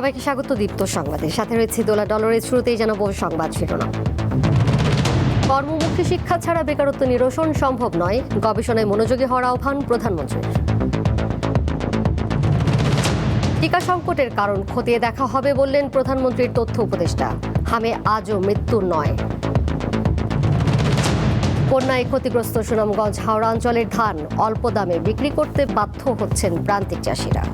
সবাইকে স্বাগত দীপ্ত সংবাদে। সাথে রয়েছে দোলা ডলারের শুরুতেই জানাবো সংবাদ শিরোনাম। কর্মমুখী শিক্ষা ছাড়া বেকারত্ব নিরসন সম্ভব নয়, গবেষণায় মনোযোগী হওয়ার আহ্বান প্রধানমন্ত্রীর। টিকা সংকটের কারণ খতিয়ে দেখা হবে বললেন প্রধানমন্ত্রীর তথ্য উপদেষ্টা। হামে আজও মৃত্যুর নয়। বন্যায় ক্ষতিগ্রস্ত সুনামগঞ্জ হাওড়া অঞ্চলের ধান অল্প দামে বিক্রি করতে বাধ্য হচ্ছেন প্রান্তিক চাষিরা।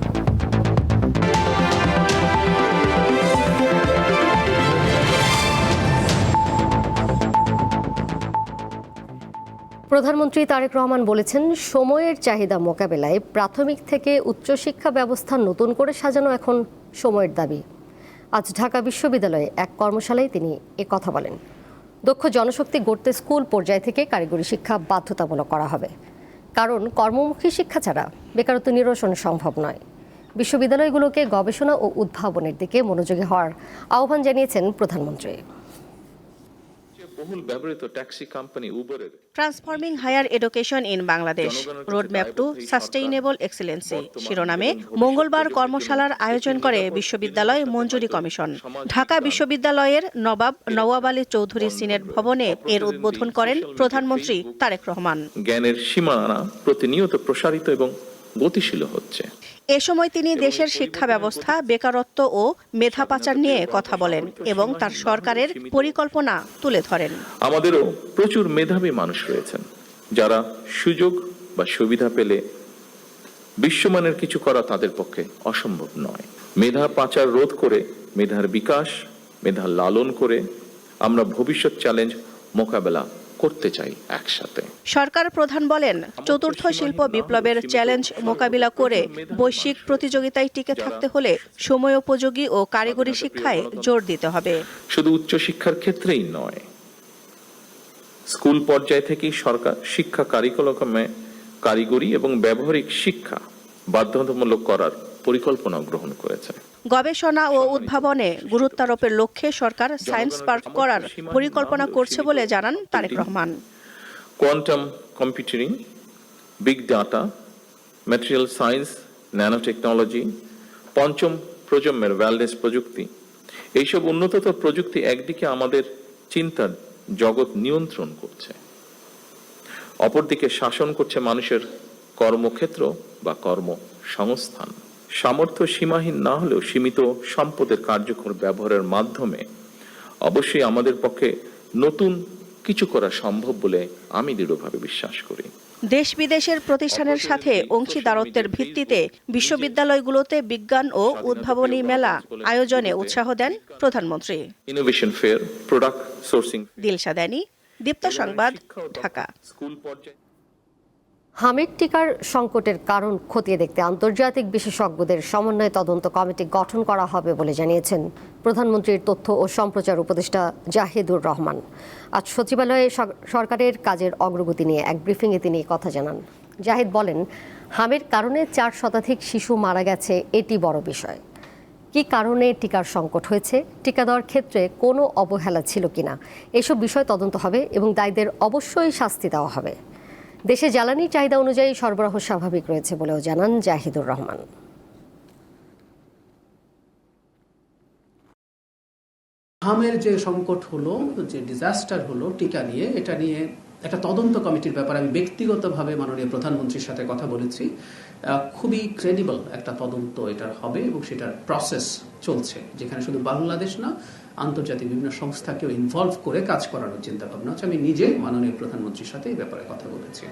প্রধানমন্ত্রী তারেক রহমান বলেছেন, সময়ের চাহিদা মোকাবেলায় প্রাথমিক থেকে উচ্চশিক্ষা ব্যবস্থা নতুন করে সাজানো এখন সময়ের দাবি। আজ ঢাকা বিশ্ববিদ্যালয়ে এক কর্মশালায় তিনি কথা বলেন। দক্ষ জনশক্তি গড়তে স্কুল পর্যায় থেকে কারিগরি শিক্ষা বাধ্যতামূলক করা হবে, কারণ কর্মমুখী শিক্ষা ছাড়া বেকারত্ব নিরসন সম্ভব নয়। বিশ্ববিদ্যালয়গুলোকে গবেষণা ও উদ্ভাবনের দিকে মনোযোগী হওয়ার আহ্বান জানিয়েছেন প্রধানমন্ত্রী। Transforming higher education in Bangladesh roadmap to sustainable excellency শিরোনামে মঙ্গলবার কর্মশালার আয়োজন করে বিশ্ববিদ্যালয় মঞ্জুরি কমিশন। ঢাকা বিশ্ববিদ্যালয়ের নওয়াব আলী চৌধুরী সিনেট ভবনে এর উদ্বোধন করেন প্রধানমন্ত্রী তারেক রহমান। জ্ঞানের সীমানা প্রতিনিয়ত প্রসারিত এবং গতিশীল হচ্ছে। এ সময় তিনি দেশের শিক্ষা ব্যবস্থা, বেকারত্ব ও মেধা পাচার নিয়ে কথা বলেন এবং তার সরকারের পরিকল্পনা তুলে ধরেন। আমাদেরও প্রচুর মেধাবী মানুষ রয়েছেন, যারা সুযোগ বা সুবিধা পেলে বিশ্বমানের কিছু করা তাদের পক্ষে অসম্ভব নয়। মেধা পাচার রোধ করে মেধার বিকাশ, মেধা লালন করে আমরা ভবিষ্যৎ চ্যালেঞ্জ মোকাবেলা করতে চাই একসাথে। সরকার প্রধান বলেন, চতুর্থ শিল্প বিপ্লবের চ্যালেঞ্জ মোকাবিলা করে বৈশ্বিক প্রতিযোগিতায় টিকে থাকতে হলে সময়োপযোগী ও কারিগরি শিক্ষায় জোর দিতে হবে। শুধু উচ্চশিক্ষার ক্ষেত্রেই নয়, স্কুল পর্যায় থেকেই সরকার শিক্ষা কারিকুলামে কারিগরি এবং ব্যবহারিক শিক্ষা বাধ্যতামূলক করার পরিকল্পনা গ্রহণ করেছে। গবেষণা ও উদ্ভাবনে গুরুত্বারোপের লক্ষ্যে সরকার সায়েন্স পার্ক করার পরিকল্পনা করছে বলে জানান Tarek Rahman. Quantum computing, big data, material science, nano technology, পঞ্চম প্রজন্মের ওয়েলনেস প্রযুক্তি, এইসব উন্নততর প্রযুক্তি একদিকে আমাদের চিন্তার জগৎ নিয়ন্ত্রণ করছে, অপরদিকে শাসন করছে মানুষের কর্মক্ষেত্র বা কর্মসংস্থান। সামর্থ্য সীমাহীন না হলেও সীমিত সম্পদের কার্যকর ব্যবহারের মাধ্যমে অবশ্যই আমাদের পক্ষে নতুন কিছু করা সম্ভব বলে আমি দৃঢ়ভাবে বিশ্বাস করি। দেশ বিদেশের প্রতিষ্ঠানের সাথে অংশীদারত্বের ভিত্তিতে বিশ্ববিদ্যালয়গুলোতে বিজ্ঞান ও উদ্ভাবনী মেলা আয়োজনে উৎসাহ দেন প্রধানমন্ত্রী। Innovation fair, product sourcing. Dilsha Dani, Deepto Sangbad, Dhaka. হামের টিকার সংকটের কারণ খতিয়ে দেখতে আন্তর্জাতিক বিশেষজ্ঞদের সমন্বয়ে তদন্ত কমিটি গঠন করা হবে বলে জানিয়েছেন প্রধানমন্ত্রীর তথ্য ও সম্প্রচার উপদেষ্টা জাহিদুর রহমান। আজ সচিবালয়ে সরকারের কাজের অগ্রগতি নিয়ে এক ব্রিফিংয়ে তিনি কথা জানান। জাহিদ বলেন, হামের কারণে 4 শতাধিক শিশু মারা গেছে, এটি বড় বিষয়। কী কারণে টিকার সংকট হয়েছে, টিকা দেওয়ার ক্ষেত্রে কোনো অবহেলা ছিল কিনা, এসব বিষয় তদন্ত হবে এবং দায়ীদের অবশ্যই শাস্তি দেওয়া হবে। দেশে জ্বালানির চাহিদা অনুযায়ী সরবরাহ স্বাভাবিক রয়েছে বলেও জানান জাহিদুর রহমান। হামের যে সংকট হলো, যে ডিজাস্টার হলো টিকা নিয়ে, এটা নিয়ে একটা তদন্ত কমিটির ব্যাপারে আমি ব্যক্তিগতভাবে মাননীয় প্রধানমন্ত্রীর সাথে কথা বলেছি। খুবই ক্রেডিবল একটা তদন্ত এটার হবে এবং সেটার প্রসেস চলছে, যেখানে শুধু বাংলাদেশ না, আন্তর্জাতিক বিভিন্ন সংস্থাকেও ইনভলভ করে কাজ করানোর চিন্তা ভাবনা হচ্ছে। আমি নিজে মাননীয় প্রধানমন্ত্রীর সাথে এই ব্যাপারে কথা বলেছি।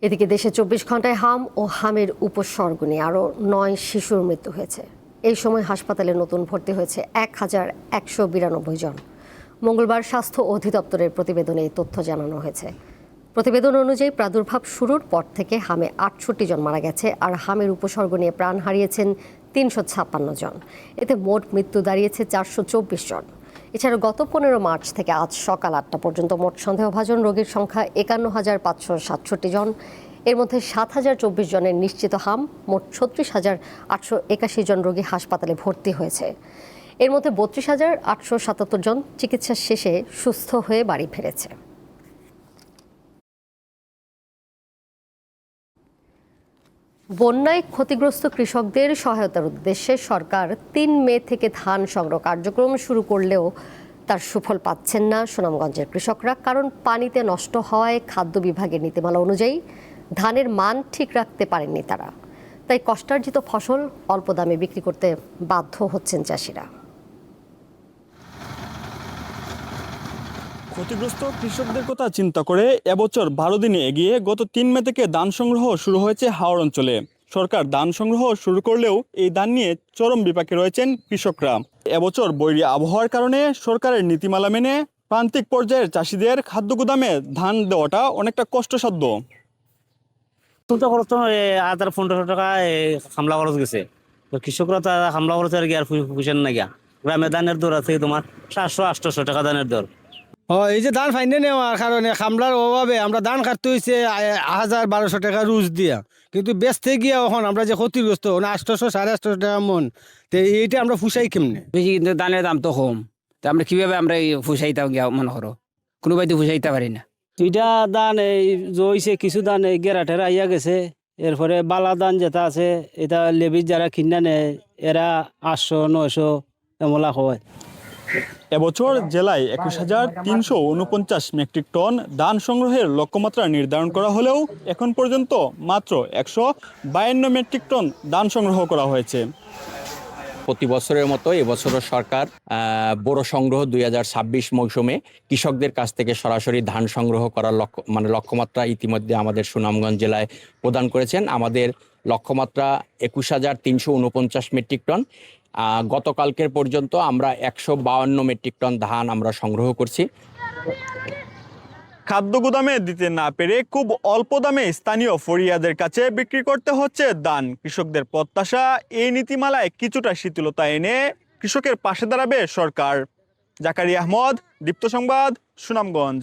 এদিকে দেশে 24 ঘন্টায় হাম ও হামের উপসর্গ নিয়ে আরও 9 শিশুর মৃত্যু হয়েছে। এই সময় হাসপাতালে নতুন ভর্তি হয়েছে 1192 জন। মঙ্গলবার স্বাস্থ্য অধিদপ্তরের প্রতিবেদনে এই তথ্য জানানো হয়েছে। প্রতিবেদন অনুযায়ী প্রাদুর্ভাব শুরুর পর থেকে হামে 68 জন মারা গেছে, আর হামের উপসর্গ নিয়ে প্রাণ হারিয়েছেন 356 জন। এতে মোট মৃত্যু দাঁড়িয়েছে 424 জন। এছাড়া গত 15 মার্চ থেকে আজ সকাল 8টা পর্যন্ত মোট সন্দেহভাজন রোগীর সংখ্যা 51,567 জন। এর মধ্যে 7,024 জনের নিশ্চিত হাম, মোট 36,881 জন রোগী হাসপাতালে ভর্তি হয়েছে। এর মধ্যে 32,877 জন চিকিৎসা শেষে সুস্থ হয়ে বাড়ি ফিরেছে। বন্যায় ক্ষতিগ্রস্ত কৃষকদের সহায়তার উদ্দেশ্যে সরকার ৩ মে থেকে ধান সংগ্রহ কার্যক্রম শুরু করলেও তার সুফল পাচ্ছেন না সুনামগঞ্জের কৃষকরা, কারণ পানিতে নষ্ট হওয়ায় খাদ্য বিভাগের নীতিমালা অনুযায়ী ধানের মান ঠিক রাখতে পারেননি তারা। তাই কষ্টার্জিত ফসল অল্প দামে বিক্রি করতে বাধ্য হচ্ছেন চাষিরা। ক্ষতিগ্রস্ত কৃষকদের কথা চিন্তা করে এবছর 12 দিনে এগিয়ে গত 3 মে থেকে ধান সংগ্রহ শুরু হয়েছে হাওড় অঞ্চলে। সরকার ধান সংগ্রহ শুরু করলেও এই ধান নিয়ে চরম বিপাকে রয়েছেন কৃষকরা। এবছর বৈরী আবহাওয়ার কারণে সরকারের নীতিমালা মেনে প্রান্তিক পর্যায়ের চাষিদের খাদ্য গুদামে ধান দেওয়াটা অনেকটা কষ্টসাধ্য। তো খরচ তো 1500 টাকা হামলা খরচ গেছে, তো কৃষকরা তো হামলা খরচ আর কি আর পুষেন না গিয়া। গ্রামে ধানের দর আছে তোমার 700-800 টাকা ধানের দর। এই যে ধান ফাইনে নেওয়ার কারণে খামলার অভাবে আমরা ধান কাটতে হয়েছে 1000-1200 টাকা রুজ দিয়া, কিন্তু বেচতে গিয়ে এখন আমরা যে ক্ষতিগ্রস্ত 800-850 টাকা মন, তো এইটা আমরা ফুসাই কেমনে? বেশি, কিন্তু ধানের দাম তো কম, তো আমরা কিভাবে আমরা ফুসাইতাম গিয়া মনে করো, কোনো বাইতে ফুসাইতে পারি না। দুইটা ধান এই জইছে, কিছু ধান এই গেরাটের আইয়া গেছে। এরপরে বালা ধান যেটা আছে এটা লেবির যারা কিনা নেয় এরা 800-900 এমলা হয়। এবছর জেলায় 21,349 মেট্রিক টন ধান সংগ্রহের লক্ষ্যমাত্রা নির্ধারণ করা হলেও এখন পর্যন্ত মাত্র 152 মেট্রিক টন ধান সংগ্রহ করা হয়েছে। প্রতি বছরের মতো এবছরও সরকার বোরো সংগ্রহ 2026 মৌসুমে কৃষকদের কাছ থেকে সরাসরি ধান সংগ্রহ করার লক্ষ্যমাত্রা ইতিমধ্যে আমাদের সুনামগঞ্জ জেলায় প্রদান করেছেন। আমাদের লক্ষ্যমাত্রা 21,349 মেট্রিক টন। গতকালকের পর্যন্ত আমরা 152 মেট্রিক টন ধান আমরা সংগ্রহ করছি। খাদ্য গুদামে দিতে না পেরে খুব অল্প দামে স্থানীয় ফরিয়াদের কাছে বিক্রি করতে হচ্ছে ধান। কৃষকদের প্রত্যাশা, এই নীতিমালায় কিছুটা শিথিলতা এনে কৃষকের পাশে দাঁড়াবে সরকার। জাকারিয়া আহমদ, দীপ্ত সংবাদ, সুনামগঞ্জ।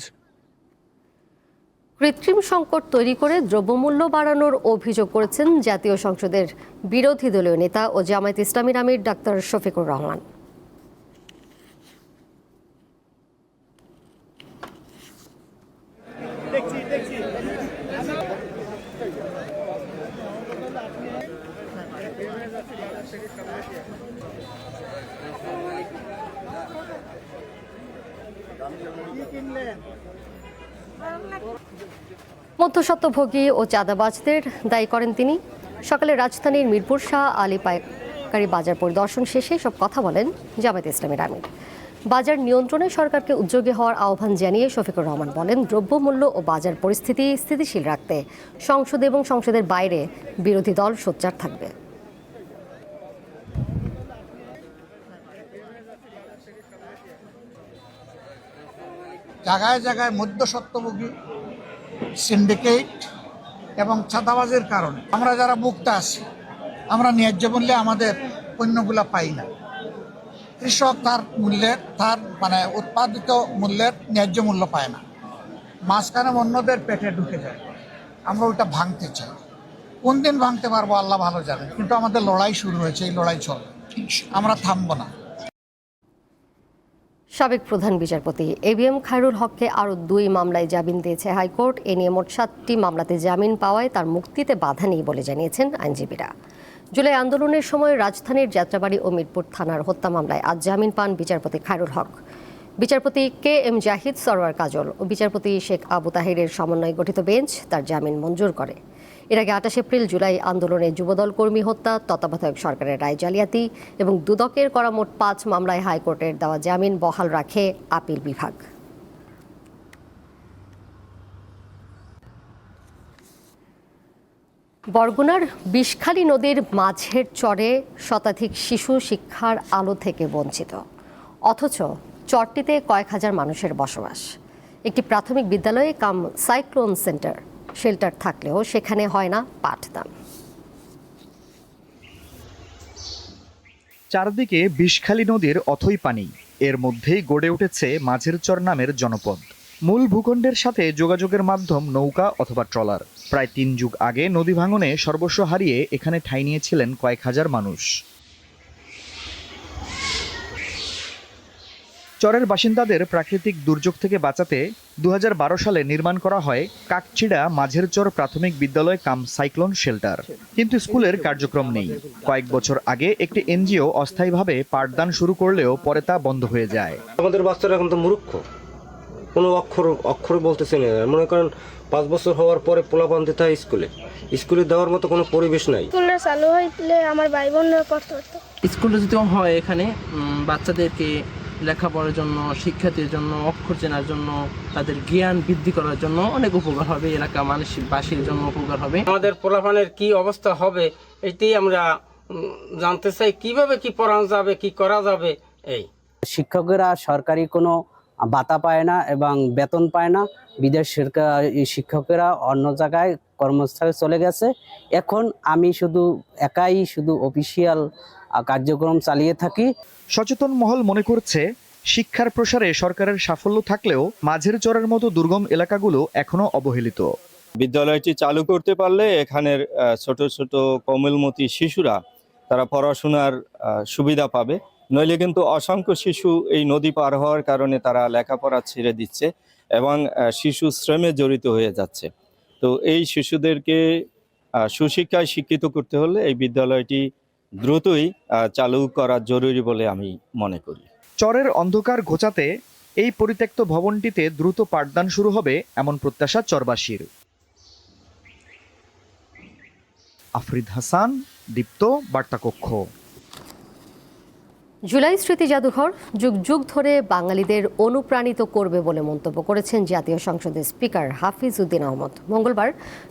কৃত্রিম সংকট তৈরি করে দ্রব্যমূল্য বাড়ানোর অভিযোগ করেছেন জাতীয় সংসদের বিরোধী দলীয় নেতা ও জামায়াত ইসলামীর আমির ডাক্তার শফিকুর রহমান। মধ্যস্বত্বভোগী ও চাঁদাবাজদের দায়ী করেন তিনি। সকালে রাজধানীর মিরপুর শাহ আলী পাইকারি বাজার পরিদর্শন শেষে সব কথা বলেন জামায়াত ইসলামীর আমির। বাজার নিয়ন্ত্রণে সরকারকে উদ্যোগী হওয়ার আহ্বান জানিয়ে শফিকুর রহমান বলেন, দ্রব্যমূল্য ও বাজার পরিস্থিতি স্থিতিশীল রাখতে সংসদ এবং সংসদের বাইরে বিরোধী দল সোচ্চার থাকবে। জায়গায় জায়গায় মধ্যস্বত্বভোগী, সিন্ডিকেট এবং চাঁদাবাজের কারণে আমরা যারা মুক্ত আছি, আমরা ন্যায্য মূল্যে আমাদের পণ্যগুলো পাই না। কৃষক তার উৎপাদিত মূল্যের ন্যায্য মূল্য পায় না, মাঝখানে অন্যদের পেটে ঢুকে যায়। আমরা ওটা ভাঙতে চাই। কোন দিন ভাঙতে পারবো আল্লাহ ভালো জানে, কিন্তু আমাদের লড়াই শুরু হয়েছে, এই লড়াই চলবে, আমরা থামবো না। সাবেক প্রধান বিচারপতি এবিএম খায়রুল হককে আরও 2 মামলায় জামিন দিয়েছে হাইকোর্ট। এ নিয়ে মোট 7টি মামলাতে জামিন পাওয়ায় তার মুক্তিতে বাধা নেই বলে জানিয়েছেন আইনজীবীরা। জুলাই আন্দোলনের সময় রাজধানীর যাত্রাবাড়ি ও মিরপুর থানার হত্যা মামলায় আজ জামিন পান বিচারপতি খায়রুল হক। বিচারপতি কে এম জাহিদ, সরওয়ার কাজল ও বিচারপতি শেখ আবু তাহিরের সমন্বয়ে গঠিত বেঞ্চ তার জামিন মঞ্জুর করে। এর আগে 28 এপ্রিল জুলাই আন্দোলনে যুবদল কর্মী হত্যা, তত্ত্বাবধায়ক সরকারের রায় জালিয়াতি এবং দুদকের করা মোট 5 মামলায় হাইকোর্টের দেওয়া জামিন বহাল রাখে আপিল বিভাগ। বরগুনার বিষখালী নদীর মাঝের চরে শতাধিক শিশু শিক্ষার আলো থেকে বঞ্চিত, অথচ চরটিতে কয়েক হাজার মানুষের বসবাস। একটি প্রাথমিক বিদ্যালয়ে কাম সাইক্লোন শেল্টার থাকলেও সেখানে হয় না পাঠদান। চারদিকে বিষখালী নদীর অথই পানি, এর মধ্যেই গড়ে উঠেছে মাঝের চর নামের জনপদ। মূল ভূখণ্ডের সাথে যোগাযোগের মাধ্যম নৌকা অথবা ট্রলার। প্রায় 3 যুগ আগে নদী ভাঙনে সর্বস্ব হারিয়ে এখানে ঠাঁই নিয়েছিলেন কয়েক হাজার মানুষ। চরের বাসিন্দাদের প্রাকৃতিক দুর্যোগ থেকে বাঁচাতে 2012 সালে নির্মাণ করা হয় কাকচিড়া মাঝের চর প্রাথমিক বিদ্যালয় কাম সাইক্লোন শেল্টার, কিন্তু স্কুলের কার্যক্রম নেই। কয়েক বছর আগে একটি এনজিও অস্থায়ীভাবে পাঠদান শুরু করলেও পরে তা বন্ধ হয়ে যায়। আমাদের বাচ্চারা এখন তো মূর্খ, কোনো অক্ষর বলতেছে না। মনে করেন 5 বছর হওয়ার পরে পোলাপান দিতে হয় স্কুলে দেওয়ার মতো কোনো পরিবেশ নাই। স্কুলটা চালু হইলে আমার ভাই বোনরা পড়তে পারতো। স্কুলটা যদি হয় এখানে বাচ্চাদেরকে লেখাপড়ার জন্য, শিক্ষার্থীর জন্য, অক্ষর চেনার জন্য, তাদের জ্ঞান বৃদ্ধি করার জন্য অনেক উপকার হবে। এলাকা মানুষবাসীর জন্য উপকার হবে। আমাদের পোলাপানের কি অবস্থা হবে এটাই আমরা জানতে চাই, কিভাবে কি পড়ানো যাবে, কি করা যাবে। এই শিক্ষকেরা সরকারি কোনো ভাতা পায় না এবং বেতন পায় না। বিদেশ শিক্ষকেরা অন্য জায়গায় কর্মস্থলে চলে গেছে। এখন আমি একাই অফিসিয়াল কার্যক্রম চালিয়ে থাকি। সচেতন মহল মনে করছে, শিক্ষার প্রসারে সরকারের সাফল্য থাকলেও মাঝের চরের মতো দুর্গম এলাকাগুলো এখনো অবহেলিত। বিদ্যালয়টি চালু করতে পারলে এখানের ছোট ছোট কোমলমতি শিশুরা তারা পড়াশোনার সুবিধা পাবে। নইলে কিন্তু অসংখ্য শিশু এই নদী পার হওয়ার কারণে তারা লেখাপড়া ছেড়ে দিচ্ছে এবং শিশু শ্রমে জড়িত হয়ে যাচ্ছে। তো এই শিশুদেরকে সুশিক্ষায় শিক্ষিত করতে হলে এই বিদ্যালয়টি দ্রুতই চালু করা জরুরি বলে আমি মনে করি। চরের অন্ধকার ঘোচাতে এই পরিত্যক্ত ভবনটিতে দ্রুত পাঠদান শুরু হবে এমন প্রত্যাশা চরবাসীর। আফরিদ হাসান, দীপ্ত, বার্তাকক্ষ। জুলাই স্মৃতি জাদুঘর যুগ যুগ ধরে বাঙালিদের অনুপ্রাণিত করবে বলে মন্তব্য করেছেন জাতীয় সংসদের স্পিকার হাফিজ উদ্দিন আহমদ। মঙ্গলবার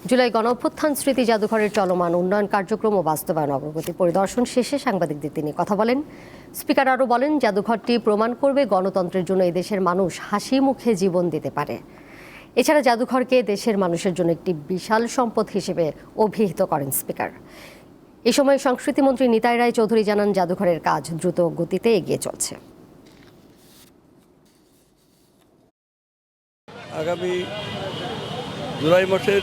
জুলাই গণঅভ্যুত্থান স্মৃতি জাদুঘরের চলমান উন্নয়ন কার্যক্রম ও বাস্তবায়ন অগ্রগতি পরিদর্শন শেষে সাংবাদিকদের তিনি কথা বলেন। স্পিকার আরও বলেন, জাদুঘরটি প্রমাণ করবে গণতন্ত্রের জন্য এদেশের মানুষ হাসি মুখে জীবন দিতে পারে। এছাড়া জাদুঘরকে দেশের মানুষের জন্য একটি বিশাল সম্পদ হিসেবে অভিহিত করেন স্পিকার। এই সময় সংস্কৃতিমন্ত্রী নিতাই রায় চৌধুরী জানান, জাদুঘরের কাজ দ্রুত গতিতে এগিয়ে চলছে। আগামী জুলাই মাসের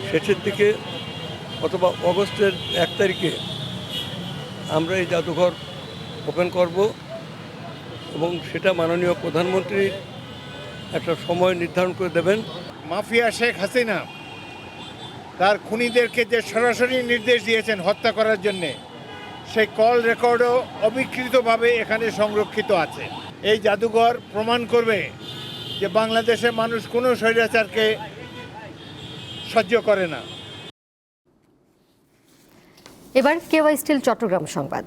শেষের দিকে অথবা অগস্টের 1 তারিখে আমরা এই জাদুঘর ওপেন করব এবং সেটা মাননীয় প্রধানমন্ত্রী একটা সময় নির্ধারণ করে দেবেন। মাফিয়া শেখ হাসিনা তার খুনিদেরকে যে সরাসরি নির্দেশ দিয়েছেন হত্যা করার জন্যে, সেই কল রেকর্ডও অবিকৃতভাবে এখানে সংরক্ষিত আছে। এই জাদুঘর প্রমাণ করবে যে বাংলাদেশের মানুষ কোনো স্বৈরাচারকে সহ্য করে না। এবার কেওয়াই স্টিল চট্টগ্রাম সংবাদ।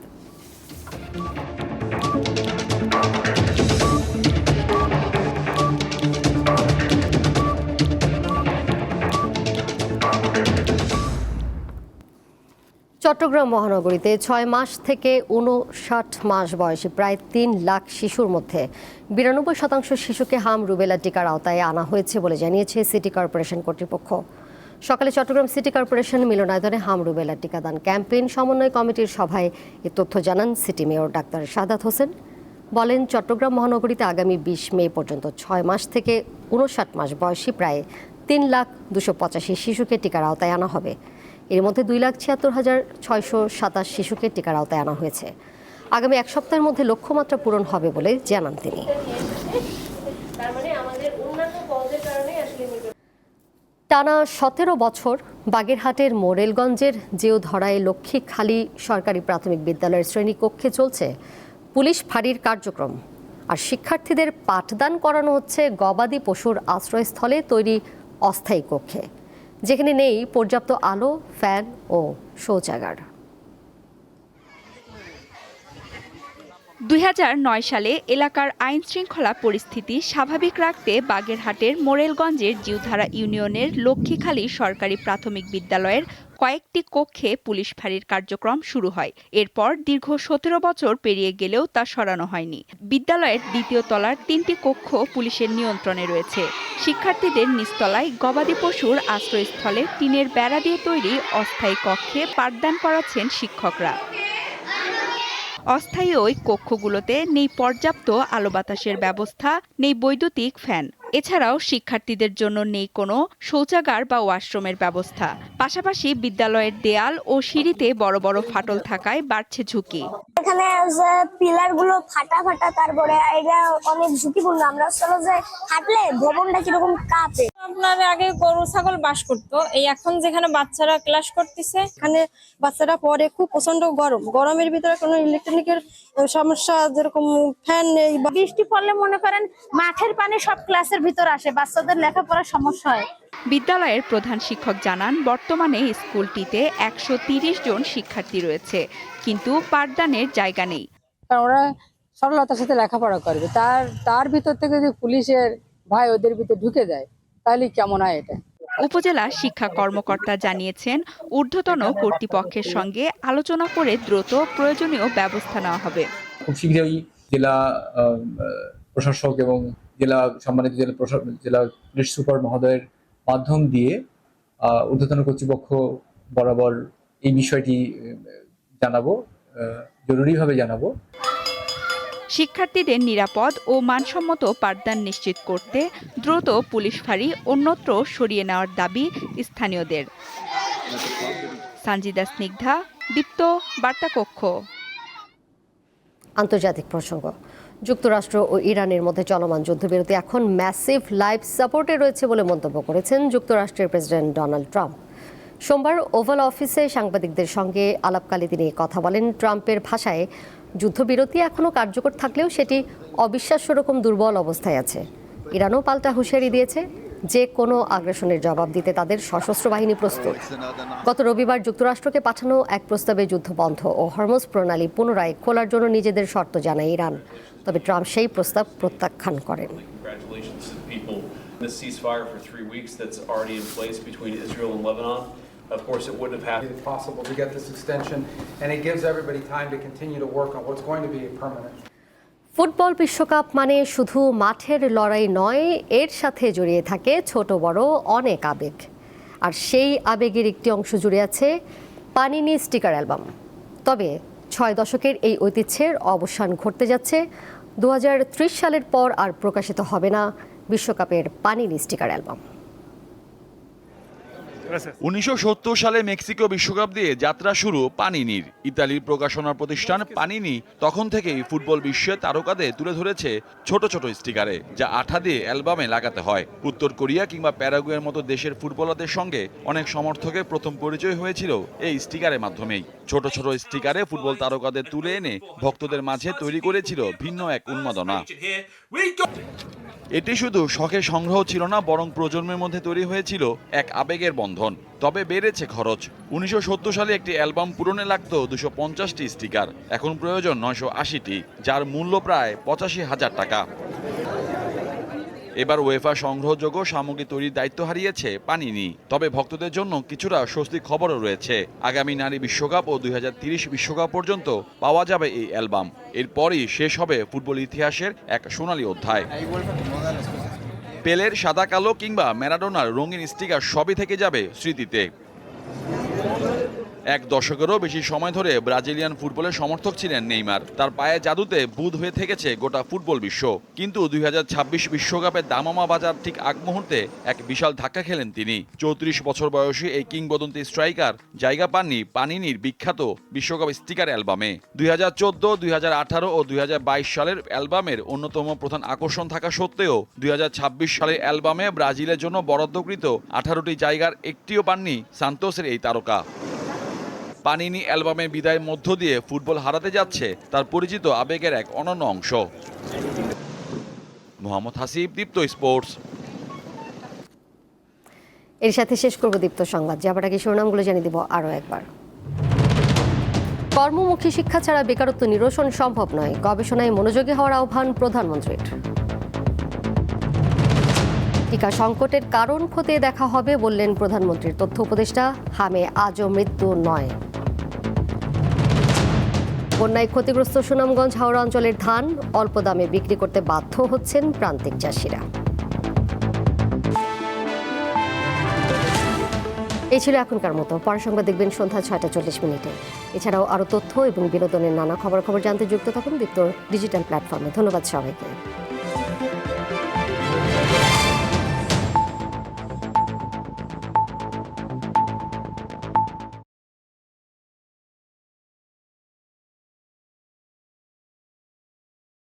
চট্টগ্রাম মহানগরীতে 6 মাস থেকে 59 মাস বয়সী প্রায় 3 লাখ শিশুর মধ্যে 92% শিশুকে হাম রুবেলা টিকার আওতায় আনা হয়েছে বলে জানিয়েছে সিটি কর্পোরেশন কর্তৃপক্ষ। সকালে চট্টগ্রাম সিটি কর্পোরেশন মিলনায়তনে হাম রুবেলা টিকাদান ক্যাম্পেইন সমন্বয় কমিটির সভায় এ তথ্য জানান city mayor doctor Sadat Hossain. বলেন, চট্টগ্রাম মহানগরীতে আগামী 20 মে পর্যন্ত 6 মাস থেকে 59 মাস বয়সী প্রায় 3,285,000 শিশুকে টিকার আওতায় আনা হবে। এর মধ্যে 2,76,627 শিশুকে টিকার আওতায় আনা হয়েছে। আগামী 1 সপ্তাহের মধ্যে লক্ষ্যমাত্রা পূরণ হবে বলে জানান তিনি। টানা 17 বছর বাগেরহাটের মোরেলগঞ্জের জিউধরায় লক্ষ্মীখালী সরকারি প্রাথমিক বিদ্যালয়ের শ্রেণীকক্ষে চলছে পুলিশ ফাঁড়ির কার্যক্রম। আর শিক্ষার্থীদের পাঠদান করানো হচ্ছে গবাদি পশুর আশ্রয়স্থলে তৈরি অস্থায়ী কক্ষে, যেখানে নেই পর্যাপ্ত আলো, ফ্যান ও শৌচাগার। 2009 সালে এলাকার আইন শৃঙ্খলা পরিস্থিতি স্বাভাবিক রাখতে বাগেরহাটের মোরেলগঞ্জের জিউধারা ইউনিয়নের লক্ষ্মীখালী সরকারি প্রাথমিক বিদ্যালয়ের কয়েকটি কক্ষে পুলিশ ফাঁড়ির কার্যক্রম শুরু হয়। এরপর দীর্ঘ 17 বছর পেরিয়ে গেলেও তা সরানো হয়নি। বিদ্যালয়ের 2য় তলার 3টি কক্ষ পুলিশের নিয়ন্ত্রণে রয়েছে। শিক্ষার্থীদের নিচতলায় গবাদি পশুর আশ্রয়স্থলে টিনের বেড়া দিয়ে তৈরি অস্থায়ী কক্ষে পাঠদান করাচ্ছেন শিক্ষকরা। অস্থায়ী ওই কক্ষগুলোতে নেই পর্যাপ্ত আলো বাতাসের ব্যবস্থা, নেই বৈদ্যুতিক ফ্যান। এছাড়াও শিক্ষার্থীদের জন্য নেই কোনো শৌচাগার বা ওয়াশরুমের ব্যবস্থা। পাশাপাশি বিদ্যালয়ের দেয়াল ও সিঁড়িতে বড় বড় ফাটল থাকায় বাড়ছে ঝুঁকি। এখানে যে পিলার গুলো ফাটা ফাটা, তারপরে এটা অনেক ঝুঁকিপূর্ণ। আমরা চলো যে হাঁটলে ভবনটা কিরকম কাঁপে। আপনার আগে গরু ছাগল বাস করতো, এই এখন যেখানে বাচ্চারা ক্লাস করতেছে, এখানে বাচ্চারা পরে খুব প্রচন্ড গরমের ভিতরে কোনো ইলেকট্রনিকের সমস্যা, যেরকম ফ্যান নেই। বৃষ্টি পড়লে মনে করেন মাঠের পানি সব ক্লাসের ভিতর আসে, বাচ্চাদের লেখাপড়ার সমস্যা হয়। বিদ্যালয়ের প্রধান শিক্ষক জানান, বর্তমানে স্কুলটিতে 130 জন শিক্ষার্থী রয়েছে, কিন্তু পাঠদানের জায়গা নেই। ওরা সরলতার সাথে লেখাপড়া করবে, তার ভিতর থেকে যদি পুলিশের ভয় ওদের ভিতরে ঢুকে যায় তাহলে কেমন হয় এটা। উপজেলা শিক্ষা কর্মকর্তা জানিয়েছেন, ঊর্ধ্বতন কর্তৃপক্ষের সঙ্গে আলোচনা করে দ্রুত প্রয়োজনীয় ব্যবস্থা নেওয়া হবে। খুব শীঘ্রই জেলা প্রশাসক এবং সম্মানিত জেলা পুলিশ সুপার মহোদয়ের মাধ্যম দিয়ে ঊর্ধ্বতন কর্তৃপক্ষ বরাবর এই বিষয়টি জানাবো, জরুরিভাবে জানাবো। শিক্ষার্থীদের নিরাপদ ও মানসম্মত পাঠদান নিশ্চিত করতে দ্রুত পুলিশ ফাঁড়ি অন্যত্র সরিয়ে নেওয়ার দাবি স্থানীয়দের। সানজিদা স্নিগ্ধা, দীপ্ত বার্তা কক্ষ। আন্তর্জাতিক প্রসঙ্গ। যুক্তরাষ্ট্র ও ইরানের মধ্যে চলমান যুদ্ধবিরতি এখন ম্যাসিভ লাইফ সাপোর্টে রয়েছে বলে মন্তব্য করেছেন যুক্তরাষ্ট্রের প্রেসিডেন্ট ডোনাল্ড ট্রাম্প। সোমবার ওভাল অফিসে সাংবাদিকদের সঙ্গে আলাপকালে তিনি কথা বলেন। ট্রাম্পের ভাষায়, যুদ্ধবিরতি এখনও কার্যকর থাকলেও সেটি অবিশ্বাস্য রকম দুর্বল অবস্থায় আছে। ইরানও পাল্টা হুঁশিয়ারি দিয়েছে, যে কোনো আগ্রাসনের জবাব দিতে তাদের সশস্ত্র বাহিনী প্রস্তুত। গত রবিবার যুক্তরাষ্ট্রকে পাঠানো এক প্রস্তাবে যুদ্ধবন্ধ ও হরমুজ প্রণালী পুনরায় খোলার জন্য নিজেদের শর্ত জানায় ইরান। তবে ট্রাম্প সেই প্রস্তাব প্রত্যাখ্যান করেন। Of course, it wouldn't have happened. It's possible to get this extension, and it gives everybody time to continue to work on what's going to be permanent. Football বিশ্বকাপ মানে শুধু মাঠের লড়াই নয়, এর সাথে জড়িয়ে থাকে ছোট বড় অনেক আবেগ। আর সেই আবেগের একটি অংশ জুড়ে আছে পানিনি স্টিকার অ্যালবাম। তবে 6 দশকের এই ঐতিহ্যের অবসান ঘটতে যাচ্ছে। 2030 সালের পর আর প্রকাশিত হবে না বিশ্বকাপের পানিনি স্টিকার অ্যালবাম। 1970 সালে মেক্সিকো বিশ্বকাপ দিয়ে যাত্রা শুরু পানিনির। ইতালির প্রকাশনা প্রতিষ্ঠান পানিনি তখন থেকেই ফুটবল বিশ্বে তারকাদের তুলে ধরেছে ছোট ছোট স্টিকারে, যা আঠা দিয়ে অ্যালবামে লাগাতে হয়। উত্তর কোরিয়া কিংবা প্যারাগুয়ের মতো দেশের ফুটবলারদের সঙ্গে অনেক সমর্থকের প্রথম পরিচয় হয়েছিল এই স্টিকারের মাধ্যমেই। ছোট ছোট স্টিকারে ফুটবল তারকাদের তুলে এনে ভক্তদের মাঝে তৈরি করেছিল ভিন্ন এক উন্মাদনা। এটি শুধু শখের সংগ্রহ ছিল না, বরং প্রজন্মের মধ্যে তৈরি হয়েছিল এক আবেগের বন্ধন। তবে বেড়েছে খরচ। 1970 সালে একটি অ্যালবাম পূরণে লাগতো 250টি স্টিকার, এখন প্রয়োজন 980টি, যার মূল্য প্রায় 85,000 টাকা। এবার ওয়েফা সংগ্রহযোগ্য সামগ্রী তৈরির দায়িত্ব হারিয়েছে পানিনি। তবে ভক্তদের জন্য কিছুটা স্বস্তির খবরও রয়েছে। আগামী নারী বিশ্বকাপ ও 2030 বিশ্বকাপ পর্যন্ত পাওয়া যাবে এই অ্যালবাম। এরপরই শেষ হবে ফুটবল ইতিহাসের এক সোনালী অধ্যায়। পেলের সাদা কালো কিংবা ম্যারাডোনার রঙিন স্টিকার সবই থেকে যাবে স্মৃতিতে। এক দশকেরও বেশি সময় ধরে ব্রাজিলিয়ান ফুটবলের সমর্থক ছিলেন নেইমার। তার পায়ে জাদুতে বুঁদ হয়ে থেকেছে গোটা ফুটবল বিশ্ব। কিন্তু 2026 বিশ্বকাপের দামামা বাজার ঠিক আগ মুহূর্তে এক বিশাল ধাক্কা খেলেন তিনি। 34 বছর বয়সী এই কিংবদন্তি স্ট্রাইকার জায়গা পাননি পানিনির বিখ্যাত বিশ্বকাপ স্টিকার অ্যালবামে। 2014, 2018 ও 2022 সালের অ্যালবামের অন্যতম প্রধান আকর্ষণ থাকা সত্ত্বেও 2026 সালের অ্যালবামে ব্রাজিলের জন্য বরাদ্দকৃত 18টি জায়গার একটিও পাননি সান্তোসের এই তারকা। পানিনি অ্যালবামের বিদায়ের মধ্য দিয়ে ফুটবল হারাতে যাচ্ছে তার পরিচিত আবেগের এক অনন্য অংশ। মোহাম্মদ হাসিব, দীপ্ত স্পোর্টস। এর সাথে শেষ করব দীপ্ত সংবাদ। যাবার আগে শিরোনামগুলো জানিয়ে দিব আরও একবার। কর্মমুখী শিক্ষা ছাড়া বেকারত্ব নিরসন সম্ভব নয়, গবেষণায় মনোযোগী হওয়ার আহ্বান প্রধানমন্ত্রীর। টিকা সংকটের কারণ খতিয়ে দেখা হবে বললেন প্রধানমন্ত্রীর তথ্য উপদেষ্টা। হামে আজও মৃত্যু নয়। বন্যায় ক্ষতিগ্রস্ত সুনামগঞ্জ হাওড়া অঞ্চলের ধান অল্প দামে বিক্রি করতে বাধ্য হচ্ছেন প্রান্তিক চাষিরা। এই ছিল এখনকার মতো। পরের সংবাদ দেখবেন সন্ধ্যা 6:40। এছাড়াও আরও তথ্য এবং বিনোদনের নানা খবর জানতে যুক্ত থাকুন দীপ্ত ডিজিটাল প্ল্যাটফর্মে। ধন্যবাদ সবাইকে।